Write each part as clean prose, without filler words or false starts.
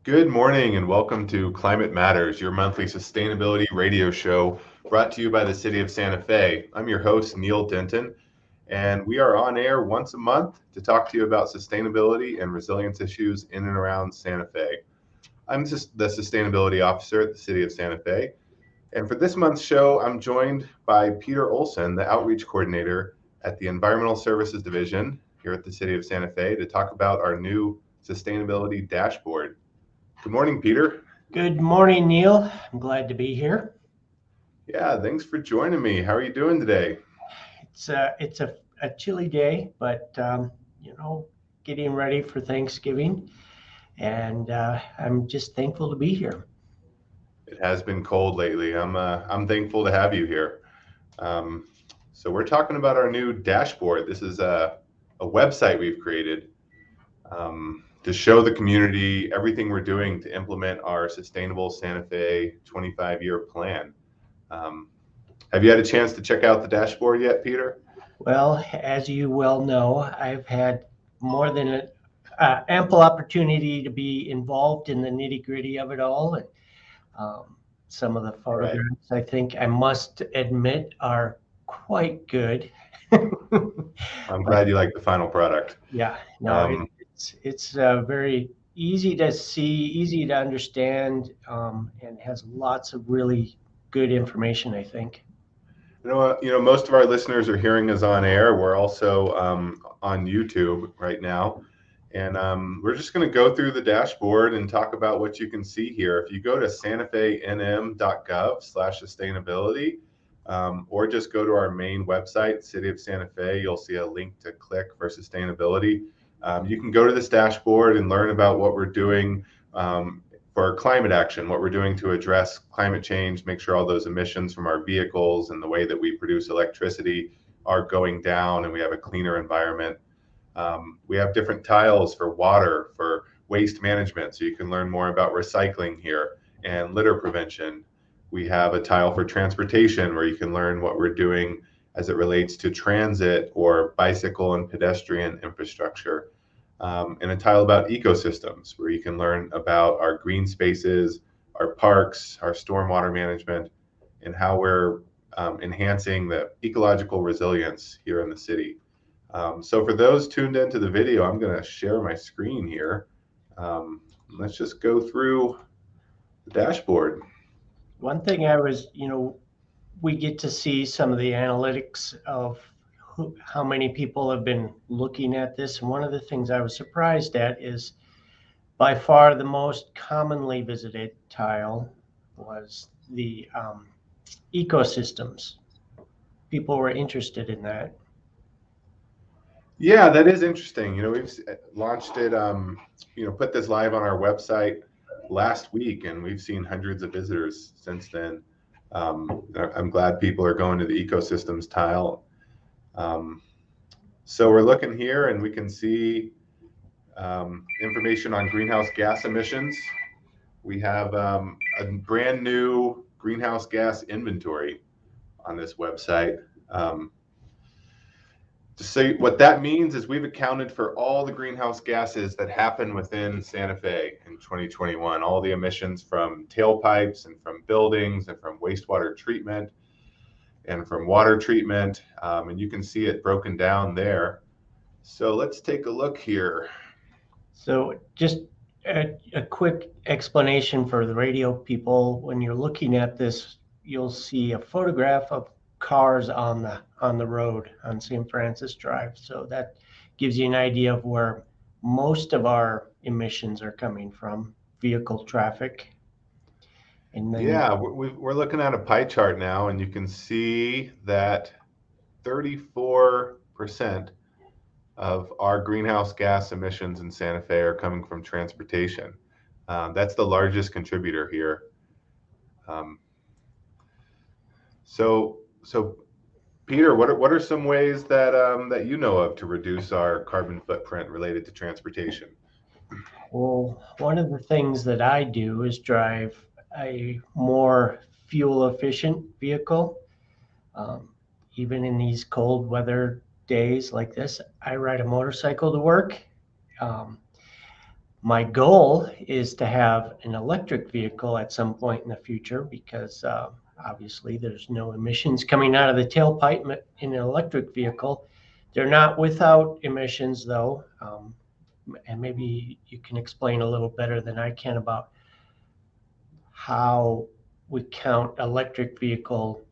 Good morning and welcome to Climate Matters, your monthly sustainability radio show brought to you by the City of Santa Fe. I'm your host, Neal Denton, and we are on air once a month to talk to you about sustainability and resilience issues in and around Santa Fe. I'm just the Sustainability Officer at the City of Santa Fe, and for this month's show, I'm joined by Peter Olson, the Outreach Coordinator at the Environmental Services Division here at the City of Santa Fe to talk about our new sustainability dashboard. Good morning, Peter. Good morning, Neal. I'm glad to be here. Yeah, thanks for joining me. How are you doing today? It's a chilly day, but getting ready for Thanksgiving, and I'm just thankful to be here. It has been cold lately. I'm thankful to have you here. So we're talking about our new dashboard. This is a website we've created to show the community everything we're doing to implement our sustainable Santa Fe 25-year plan. Have you had a chance to check out the dashboard yet, Peter? Well, as you well know, I've had more than an ample opportunity to be involved in the nitty-gritty of it all, and some of the photographs, I think I must admit, are quite good. I'm glad you like the final product. Yeah, no, it's very easy to see, easy to understand, and has lots of really good information, I think. Most of our listeners are hearing us on air. We're also on YouTube right now. And we're just going to go through the dashboard and talk about what you can see here. If you go to santafenm.gov/sustainability, or just go to our main website, City of Santa Fe, you'll see a link to click for sustainability. You can go to this dashboard and learn about what we're doing for climate action, what we're doing to address climate change, make sure all those emissions from our vehicles and the way that we produce electricity are going down and we have a cleaner environment. We have different tiles for water, for waste management, so you can learn more about recycling here and litter prevention. We have a tile for transportation where you can learn what we're doing as it relates to transit or bicycle and pedestrian infrastructure. And a tile about ecosystems where you can learn about our green spaces, our parks, our stormwater management, and how we're enhancing the ecological resilience here in the city. So for those tuned into the video, I'm going to share my screen here. Let's just go through the dashboard. One thing we get to see some of the analytics of how many people have been looking at this. And one of the things I was surprised at is by far the most commonly visited tile was the ecosystems. People were interested in that. Yeah, that is interesting. We've launched it, put this live on our website last week, and we've seen hundreds of visitors since then. I'm glad people are going to the ecosystems tile. So we're looking here and we can see information on greenhouse gas emissions. We have a brand new greenhouse gas inventory on this website. So what that means is we've accounted for all the greenhouse gases that happen within Santa Fe in 2021, all the emissions from tailpipes and from buildings and from wastewater treatment and from water treatment. And you can see it broken down there. So let's take a look here. So just a quick explanation for the radio people. When you're looking at this, you'll see a photograph of cars on the road on St. Francis Drive. So that gives you an idea of where most of our emissions are coming from, vehicle traffic. And then, yeah, we're looking at a pie chart now, and you can see that 34% of our greenhouse gas emissions in Santa Fe are coming from transportation. That's the largest contributor here. So Peter, what are some ways that that you know of to reduce our carbon footprint related to transportation? Well, one of the things that I do is drive a more fuel efficient vehicle. Even in these cold weather days like this, I ride a motorcycle to work. My goal is to have an electric vehicle at some point in the future because obviously there's no emissions coming out of the tailpipe in an electric vehicle. They're not without emissions though. And maybe you can explain a little better than I can about how we count electric vehicle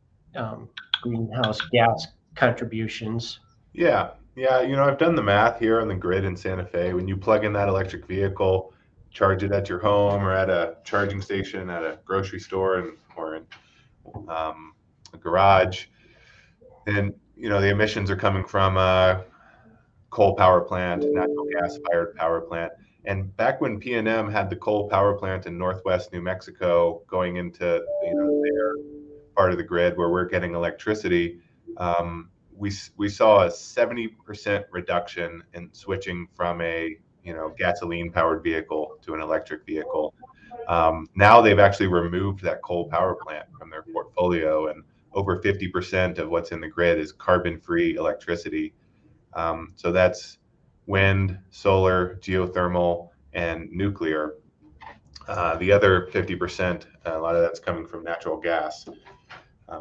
greenhouse gas contributions. Yeah, yeah. I've done the math here on the grid in Santa Fe. When you plug in that electric vehicle, charge it at your home or at a charging station at a grocery store or in a garage, then the emissions are coming from a coal power plant, natural gas fired power plant. And back when P&M had the coal power plant in Northwest New Mexico going into their part of the grid where we're getting electricity, we saw a 70% reduction in switching from a gasoline powered vehicle to an electric vehicle. Now they've actually removed that coal power plant from their portfolio, and over 50% of what's in the grid is carbon free electricity. So that's wind, solar, geothermal, and nuclear. The other 50%, a lot of that's coming from natural gas,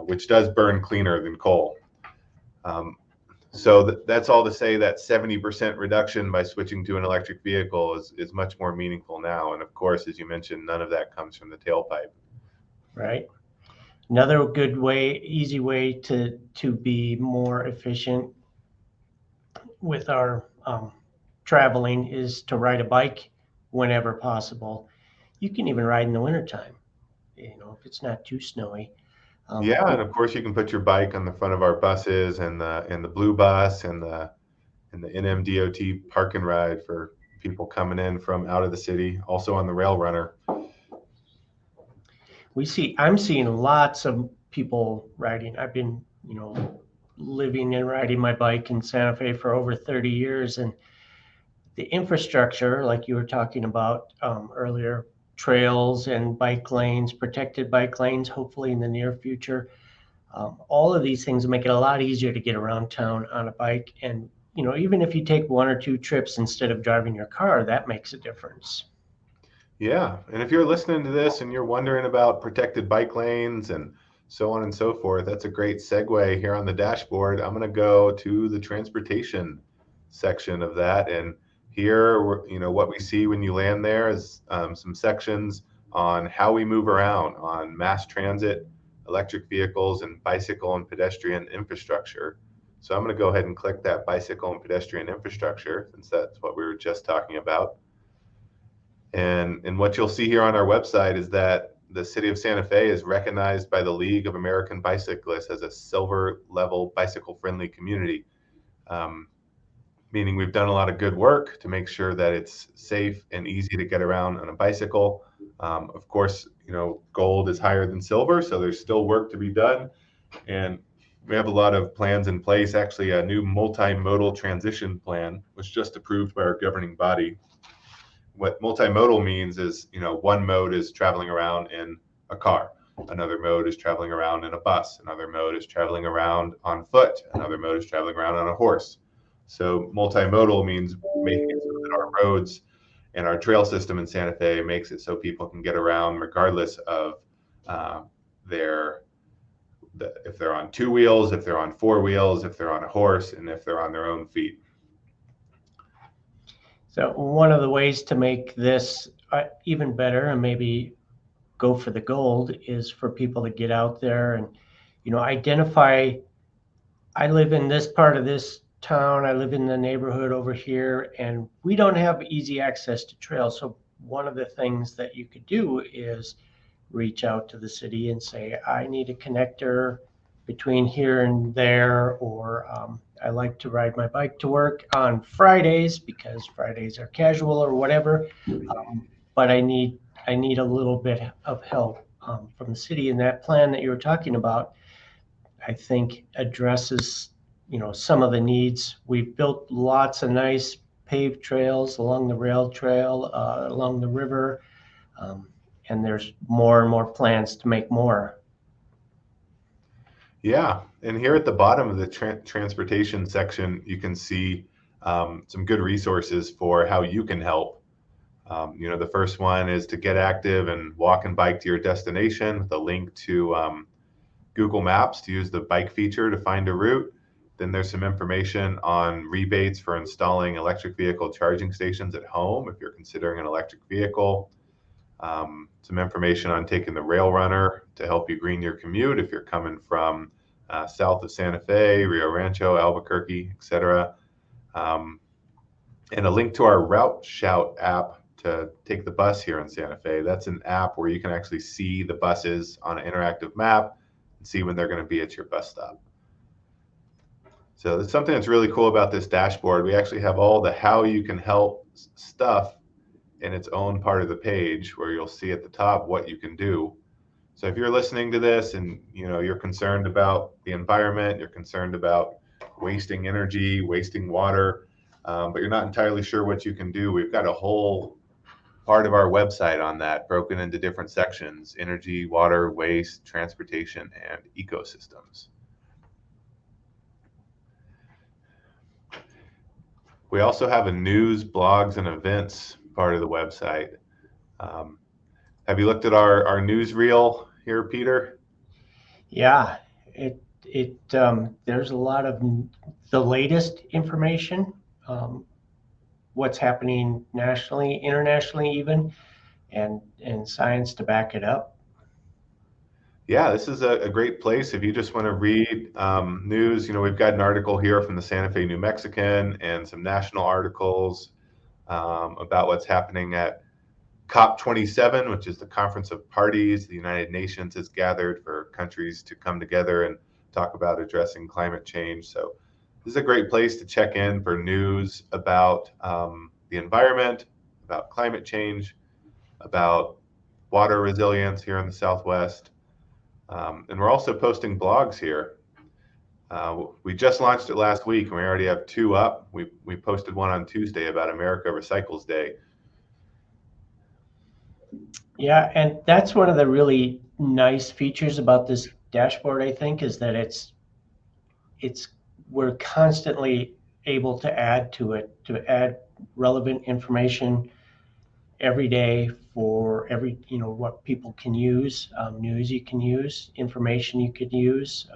which does burn cleaner than coal. So that's all to say that 70% reduction by switching to an electric vehicle is much more meaningful now. And of course, as you mentioned, none of that comes from the tailpipe. Right. Another good way, easy way to be more efficient with our traveling is to ride a bike whenever possible. You can even ride in the wintertime, if it's not too snowy. Yeah, and of course you can put your bike on the front of our buses and the blue bus and the NMDOT park and ride for people coming in from out of the city, also on the rail runner. I'm seeing lots of people riding. I've been, living and riding my bike in Santa Fe for over 30 years. And the infrastructure, like you were talking about earlier, trails and bike lanes, protected bike lanes, hopefully in the near future. All of these things make it a lot easier to get around town on a bike. And, even if you take one or two trips instead of driving your car, that makes a difference. Yeah, and if you're listening to this and you're wondering about protected bike lanes and so on and so forth, that's a great segue here on the dashboard. I'm going to go to the transportation section of that, and here, what we see when you land there is some sections on how we move around on mass transit, electric vehicles, and bicycle and pedestrian infrastructure. So I'm going to go ahead and click that bicycle and pedestrian infrastructure, since that's what we were just talking about. And what you'll see here on our website is that the city of Santa Fe is recognized by the League of American Bicyclists as a silver level bicycle friendly community, meaning we've done a lot of good work to make sure that it's safe and easy to get around on a bicycle. Of course, gold is higher than silver, so there's still work to be done. And we have a lot of plans in place. Actually, a new multimodal transition plan was just approved by our governing body. What multimodal means is, one mode is traveling around in a car. Another mode is traveling around in a bus. Another mode is traveling around on foot. Another mode is traveling around on a horse. So multimodal means making it so that our roads and our trail system in Santa Fe makes it so people can get around regardless of if they're on two wheels, if they're on four wheels, if they're on a horse, and if they're on their own feet. So one of the ways to make this even better and maybe go for the gold is for people to get out there and, identify, I live in this part of this town, I live in the neighborhood over here, and we don't have easy access to trails. So one of the things that you could do is reach out to the city and say, I need a connector between here and there, or I like to ride my bike to work on Fridays because Fridays are casual or whatever, but I need a little bit of help from the city. And that plan that you were talking about, I think, addresses some of the needs. We've built lots of nice paved trails along the rail trail, along the river, and there's more and more plans to make more. Yeah, and here at the bottom of the transportation section, you can see some good resources for how you can help. The first one is to get active and walk and bike to your destination with a link to Google Maps to use the bike feature to find a route. Then there's some information on rebates for installing electric vehicle charging stations at home if you're considering an electric vehicle. Some information on taking the Rail Runner to help you green your commute if you're coming from south of Santa Fe, Rio Rancho, Albuquerque, etc. And a link to our Route Shout app to take the bus here in Santa Fe. That's an app where you can actually see the buses on an interactive map and see when they're going to be at your bus stop. So that's something that's really cool about this dashboard. We actually have all the how you can help stuff in its own part of the page where you'll see at the top what you can do. So if you're listening to this and you're concerned about the environment, you're concerned about wasting energy, wasting water, but you're not entirely sure what you can do, we've got a whole part of our website on that broken into different sections: energy, water, waste, transportation, and ecosystems. We also have a news, blogs, and events part of the website. Have you looked at our newsreel here, Peter? Yeah, there's a lot of the latest information, what's happening nationally, internationally even, and science to back it up. Yeah, this is a great place if you just want to read news. We've got an article here from the Santa Fe New Mexican and some national articles about what's happening at COP27, which is the Conference of Parties. The United Nations has gathered for countries to come together and talk about addressing climate change. So this is a great place to check in for news about the environment, about climate change, about water resilience here in the Southwest. And we're also posting blogs here. We just launched it last week and we already have 2 up. We posted one on Tuesday about America Recycles Day. Yeah, and that's one of the really nice features about this dashboard, I think, is that we're constantly able to add to it, to add relevant information every day for every, what people can use, news you can use, information you could use.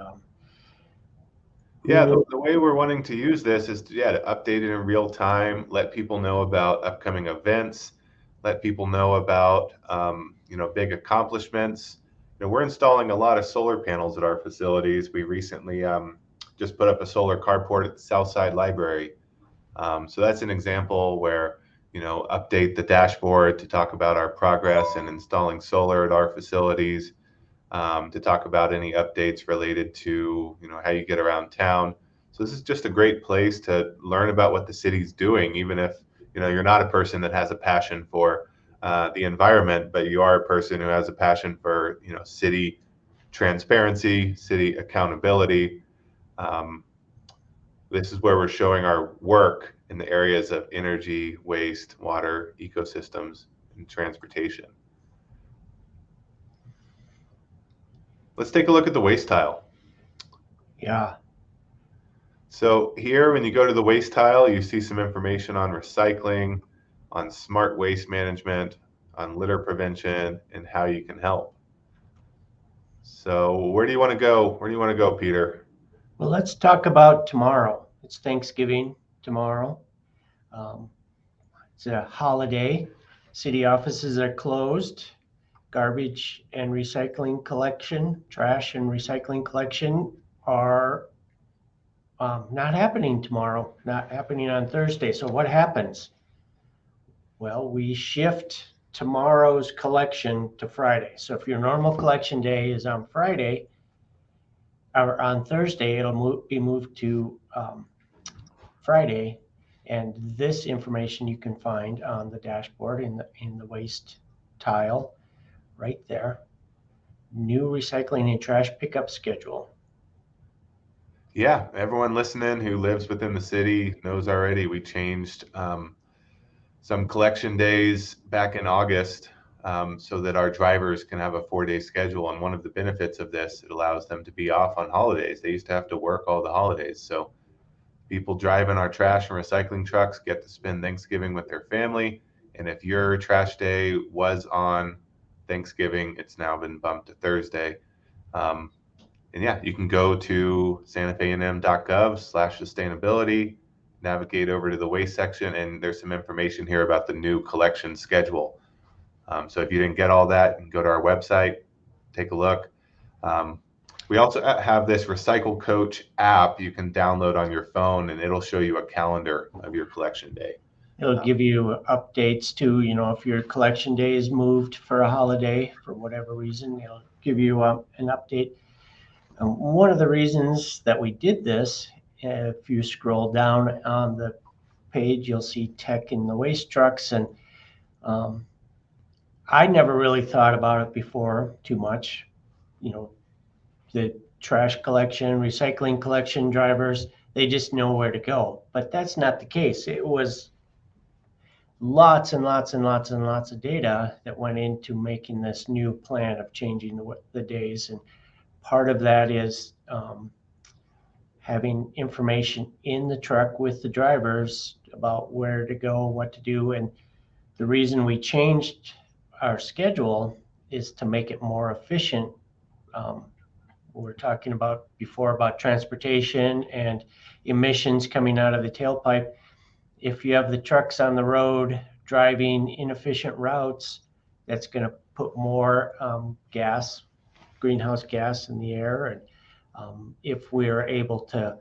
Yeah, the way we're wanting to use this is to update it in real time, let people know about upcoming events, let people know about big accomplishments. We're installing a lot of solar panels at our facilities. We recently just put up a solar carport at the Southside Library. So that's an example where update the dashboard to talk about our progress in installing solar at our facilities, to talk about any updates related to how you get around town. So this is just a great place to learn about what the city's doing, even if you're not a person that has a passion for the environment, but you are a person who has a passion for city transparency, city accountability. This is where we're showing our work in the areas of energy, waste, water, ecosystems, and transportation. Let's take a look at the waste tile. Yeah. So here, when you go to the waste tile, you see some information on recycling, on smart waste management, on litter prevention, and how you can help. So where do you want to go? Where do you want to go, Peter? Well, let's talk about tomorrow. It's Thanksgiving tomorrow. It's a holiday. City offices are closed. Garbage and recycling collection, trash and recycling collection are not happening tomorrow, not happening on Thursday. So what happens? Well, we shift tomorrow's collection to Friday. So if your normal collection day is on Friday or on Thursday, it'll be moved to Friday. And this information you can find on the dashboard in the waste tile right there. New recycling and trash pickup schedule. Yeah, everyone listening who lives within the city knows already we changed some collection days back in August so that our drivers can have a 4-day schedule. And one of the benefits of this, it allows them to be off on holidays. They used to have to work all the holidays. So people driving our trash and recycling trucks get to spend Thanksgiving with their family And if your trash day was on Thanksgiving, it's now been bumped to Thursday. And yeah, you can go to santafenm.gov/sustainability, navigate over to the waste section, and there's some information here about the new collection schedule. So if you didn't get all that, you can go to our website, take a look. We also have this Recycle Coach app you can download on your phone, and it'll show you a calendar of your collection day. It'll give you updates too, if your collection day is moved for a holiday for whatever reason, it'll give you an update. One of the reasons that we did this, if you scroll down on the page, you'll see tech in the waste trucks. And I never really thought about it before too much. The trash collection, recycling collection drivers, they just know where to go. But that's not the case. It was lots and lots and lots and lots of data that went into making this new plan of changing the days. And part of that is having information in the truck with the drivers about where to go, what to do. And the reason we changed our schedule is to make it more efficient. We were talking about before about transportation and emissions coming out of the tailpipe. If you have the trucks on the road driving inefficient routes, that's going to put more greenhouse gas in the air. And if we're able to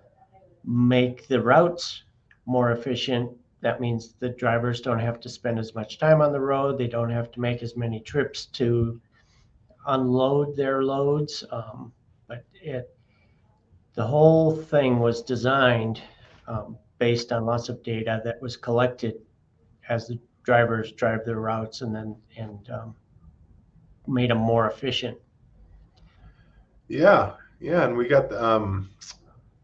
make the routes more efficient, that means the drivers don't have to spend as much time on the road. They don't have to make as many trips to unload their loads. But the whole thing was designed based on lots of data that was collected as the drivers drive their routes and made them more efficient. Yeah, and we got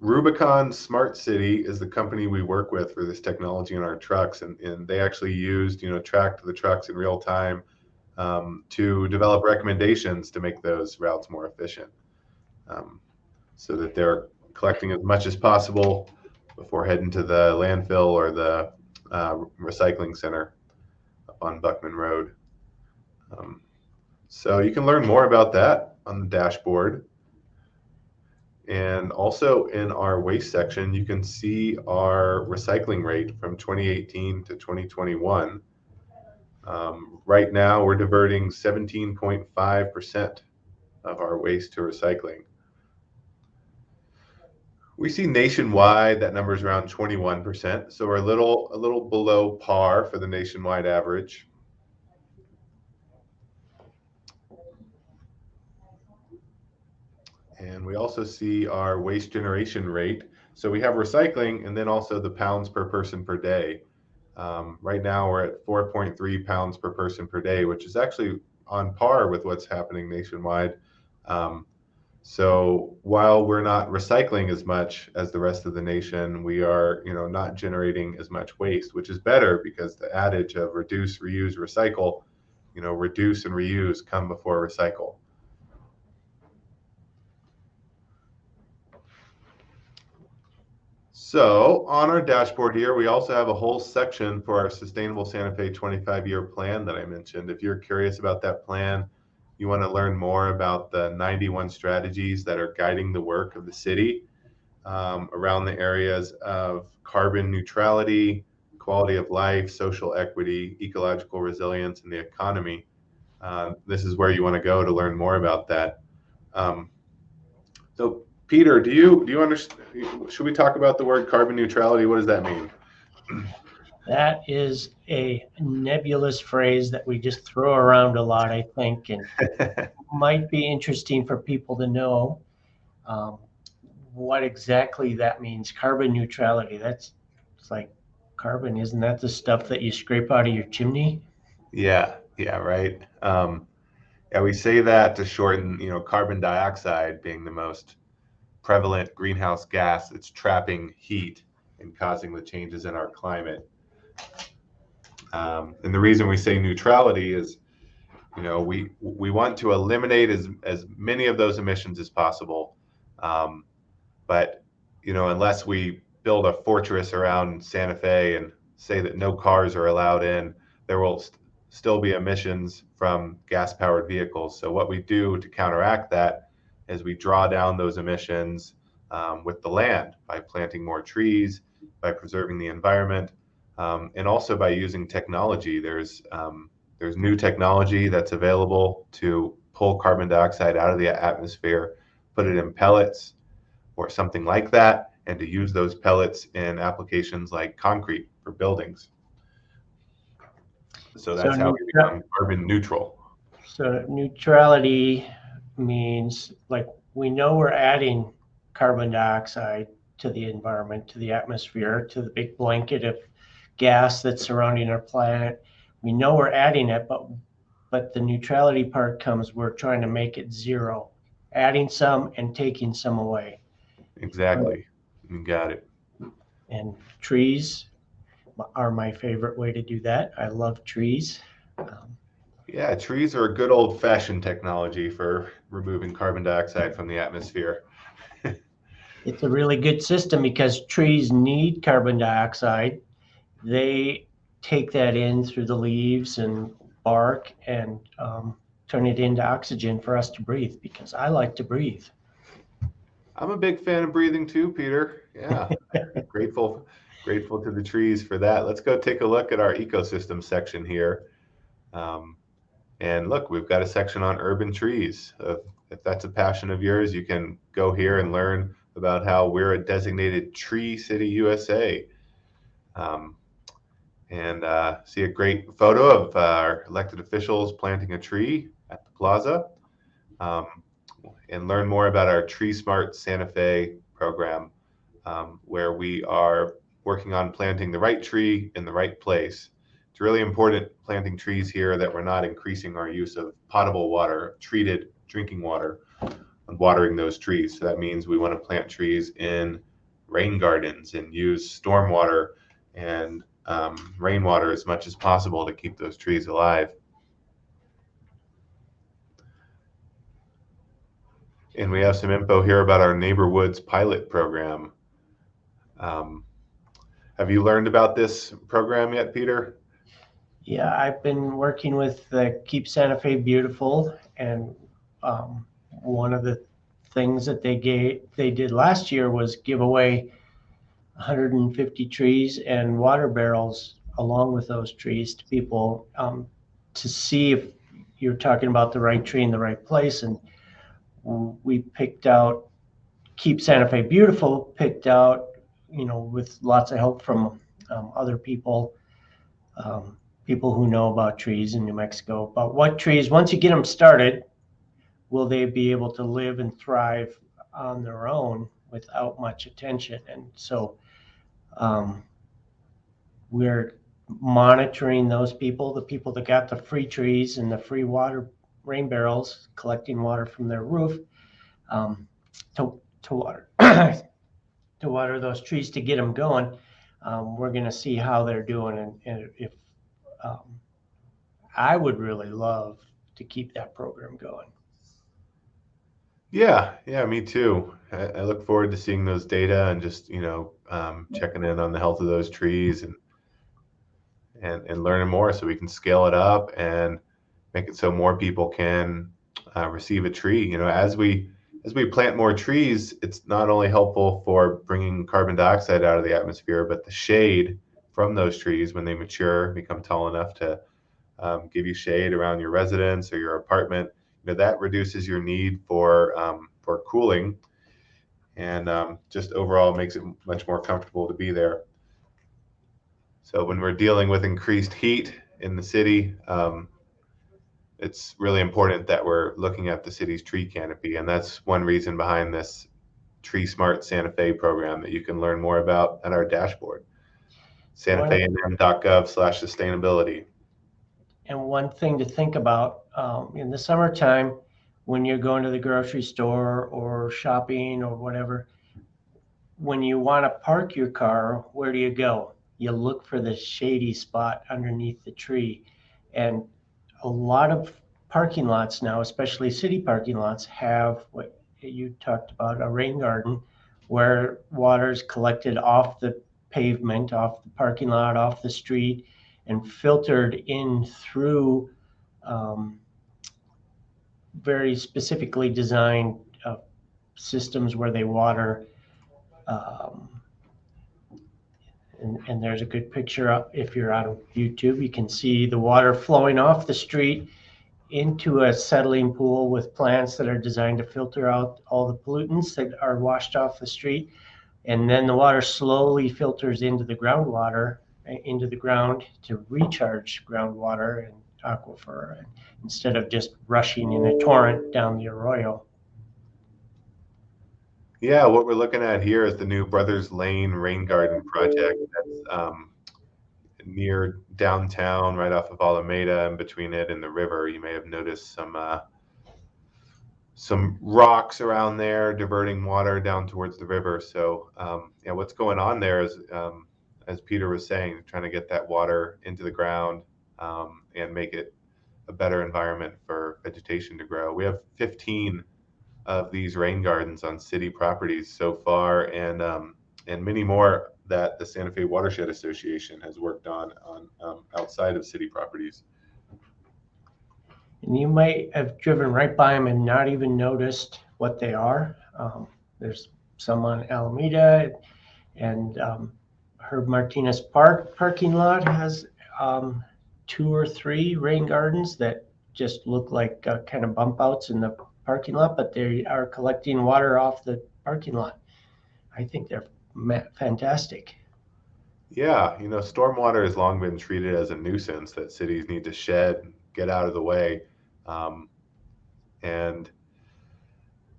Rubicon Smart City is the company we work with for this technology in our trucks, and they actually used tracked the trucks in real time to develop recommendations to make those routes more efficient, so that they're collecting as much as possible before heading to the landfill or the recycling center up on Buckman Road. So you can learn more about that on the dashboard. And also in our waste section, you can see our recycling rate from 2018 to 2021. Right now, we're diverting 17.5% of our waste to recycling. We see nationwide that number is around 21%, so we're a little below par for the nationwide average. And we also see our waste generation rate. So we have recycling and then also the pounds per person per day. Right now we're at 4.3 pounds per person per day, which is actually on par with what's happening nationwide. So while we're not recycling as much as the rest of the nation, we are, not generating as much waste, which is better because the adage of reduce, reuse, recycle, reduce and reuse come before recycle. So on our dashboard here, we also have a whole section for our Sustainable Santa Fe 25-year plan that I mentioned. If you're curious about that plan, you want to learn more about the 91 strategies that are guiding the work of the city around the areas of carbon neutrality, quality of life, social equity, ecological resilience, and the economy. This is where you want to go to learn more about that. So Peter, do you understand? Should we talk about the word carbon neutrality? What does that mean? That is a nebulous phrase that we just throw around a lot, I think, and might be interesting for people to know what exactly that means. Carbon neutrality. It's like carbon, isn't that the stuff that you scrape out of your chimney? Yeah, right. Yeah, we say that to shorten, carbon dioxide being the most prevalent greenhouse gas. It's trapping heat and causing the changes in our climate. And the reason we say neutrality is, we want to eliminate as many of those emissions as possible. But, unless we build a fortress around Santa Fe and say that no cars are allowed in, there will still be emissions from gas-powered vehicles. So what we do to counteract that is we draw down those emissions with the land by planting more trees, by preserving the environment, and also by using technology. There's new technology that's available to pull carbon dioxide out of the atmosphere, put it in pellets or something like that, and to use those pellets in applications like concrete for buildings. So So, that's how we become carbon neutral. so neutrality means like we know we're adding carbon dioxide to the environment, to the atmosphere, to the big blanket of gas that's surrounding our planet. We know we're adding it, but the neutrality part comes, we're trying to make it zero, adding some and taking some away. Exactly. You got it. And trees are my favorite way to do that. I love trees. Yeah, trees are a good old-fashioned technology for removing carbon dioxide from the atmosphere. It's a really good system because trees need carbon dioxide. They take that in through the leaves and bark and turn it into oxygen for us to breathe because I like to breathe. I'm a big fan of breathing too, Peter. Yeah, grateful to the trees for that. Let's go take a look at our ecosystem section here. Um, and look, we've got a section on urban trees. If that's a passion of yours, you can go here and learn about how we're a designated Tree City, USA. Um, and see a great photo of our elected officials planting a tree at the plaza. Um, and learn more about our Tree Smart Santa Fe program, where we are working on planting the right tree in the right place. It's really important planting trees here that we're not increasing our use of potable water, treated drinking water, and watering those trees. So that means we want to plant trees in rain gardens and use stormwater and rainwater as much as possible to keep those trees alive. And we have some info here about our Neighborwoods pilot program. Um, have you learned about this program yet, Peter? Yeah, I've been working with Keep Santa Fe Beautiful, and one of the things that they did last year was give away 150 trees and water barrels along with those trees to people to see if you're talking about the right tree in the right place. And we picked out Keep Santa Fe Beautiful, picked out, with lots of help from other people, people who know about trees in New Mexico, about what trees, once you get them started, will they be able to live and thrive on their own without much attention. And so we're monitoring those people, the people that got the free trees and the free water rain barrels, collecting water from their roof to water to water those trees to get them going. We're going to see how they're doing, and if I would really love to keep that program going. Yeah, me too. I look forward to seeing those data and just checking in on the health of those trees and learning more so we can scale it up and make it so more people can receive a tree. As we plant more trees, it's not only helpful for bringing carbon dioxide out of the atmosphere, but the shade from those trees when they mature, become tall enough to give you shade around your residence or your apartment. That reduces your need for cooling, and just overall makes it much more comfortable to be there. So when we're dealing with increased heat in the city, it's really important that we're looking at the city's tree canopy, and that's one reason behind this Tree Smart Santa Fe program that you can learn more about at our dashboard, santafenm.gov/sustainability. And one thing to think about in the summertime, when you're going to the grocery store or shopping or whatever, when you want to park your car, where do you go? You look for the shady spot underneath the tree. And a lot of parking lots now, especially city parking lots, have what you talked about, a rain garden, where water is collected off the pavement, off the parking lot, off the street, and filtered in through very specifically designed systems where they water. Um, and there's a good picture up if you're on YouTube. You can see the water flowing off the street into a settling pool with plants that are designed to filter out all the pollutants that are washed off the street. And then the water slowly filters into the groundwater, into the ground to recharge groundwater and aquifer instead of just rushing in a torrent down the arroyo. Yeah, what we're looking at here is the new Brothers Lane Rain Garden project that's near downtown, right off of Alameda, and between it and the river. You may have noticed some rocks around there diverting water down towards the river. So yeah, what's going on there is, as Peter was saying, trying to get that water into the ground and make it a better environment for vegetation to grow. We have 15 of these rain gardens on city properties so far, and many more that the Santa Fe Watershed Association has worked on outside of city properties. And you might have driven right by them and not even noticed what they are. There's some on Alameda, and Herb Martinez Park parking lot has 2 or 3 rain gardens that just look like kind of bump outs in the parking lot, but they are collecting water off the parking lot. I think they're fantastic. Yeah, stormwater has long been treated as a nuisance that cities need to shed, get out of the way. And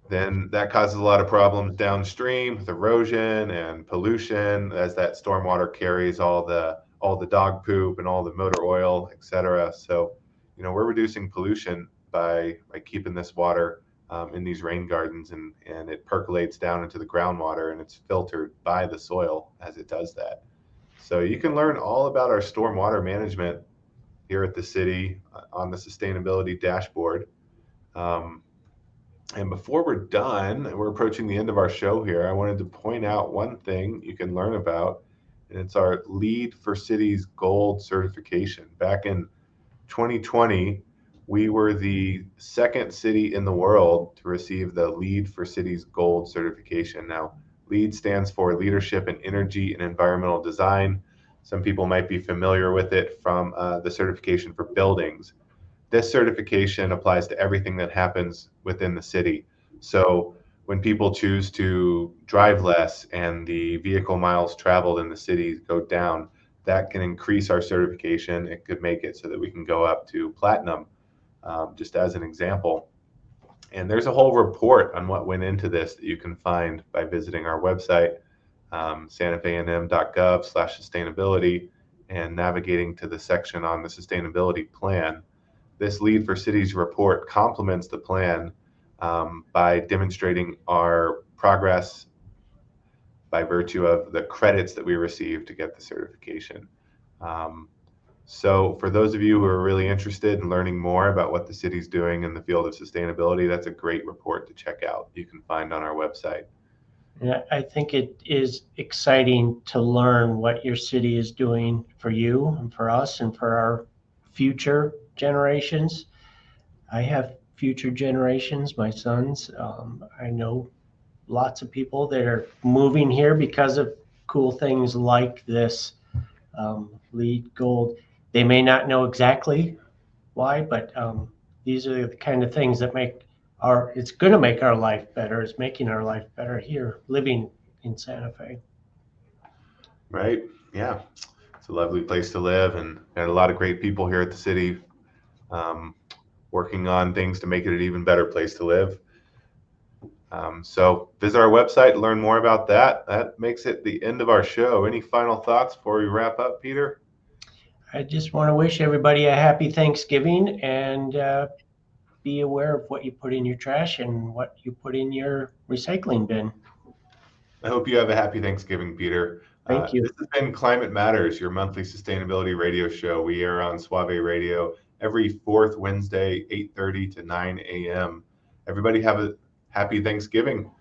then that causes a lot of problems downstream with erosion and pollution as that stormwater carries all the dog poop and all the motor oil, etc. So, we're reducing pollution by keeping this water in these rain gardens, and it percolates down into the groundwater, and it's filtered by the soil as it does that. So you can learn all about our stormwater management here at the city on the sustainability dashboard. And before we're done, we're approaching the end of our show here, I wanted to point out one thing you can learn about, and it's our LEED for Cities Gold certification. Back in 2020, we were the second city in the world to receive the LEED for Cities Gold certification. Now, LEED stands for Leadership in Energy and Environmental Design. Some people might be familiar with it from the certification for buildings. This certification applies to everything that happens within the city. So when people choose to drive less and the vehicle miles traveled in the city go down, that can increase our certification. It could make it so that we can go up to platinum, just as an example. And there's a whole report on what went into this that you can find by visiting our website, santafenm.gov/sustainability, and navigating to the section on the sustainability plan. This LEED for Cities report complements the plan by demonstrating our progress by virtue of the credits that we received to get the certification. So for those of you who are really interested in learning more about what the city's doing in the field of sustainability, that's a great report to check out. You can find on our website. Yeah, I think it is exciting to learn what your city is doing for you and for us and for our future generations. I have future generations, my sons. I know lots of people that are moving here because of cool things like this LEED Gold. They may not know exactly why, but these are the kind of things that it's going to make our life better. It's making our life better here, living in Santa Fe. Right? Yeah. It's a lovely place to live, and a lot of great people here at the city working on things to make it an even better place to live. So visit our website to learn more about that. That makes it the end of our show. Any final thoughts before we wrap up, Peter? I just want to wish everybody a happy Thanksgiving, and be aware of what you put in your trash and what you put in your recycling bin. I hope you have a happy Thanksgiving, Peter. Thank you. This has been Climate Matters, your monthly sustainability radio show. We are on Suave Radio every fourth Wednesday, 8:30 to 9 a.m. Everybody have a happy Thanksgiving.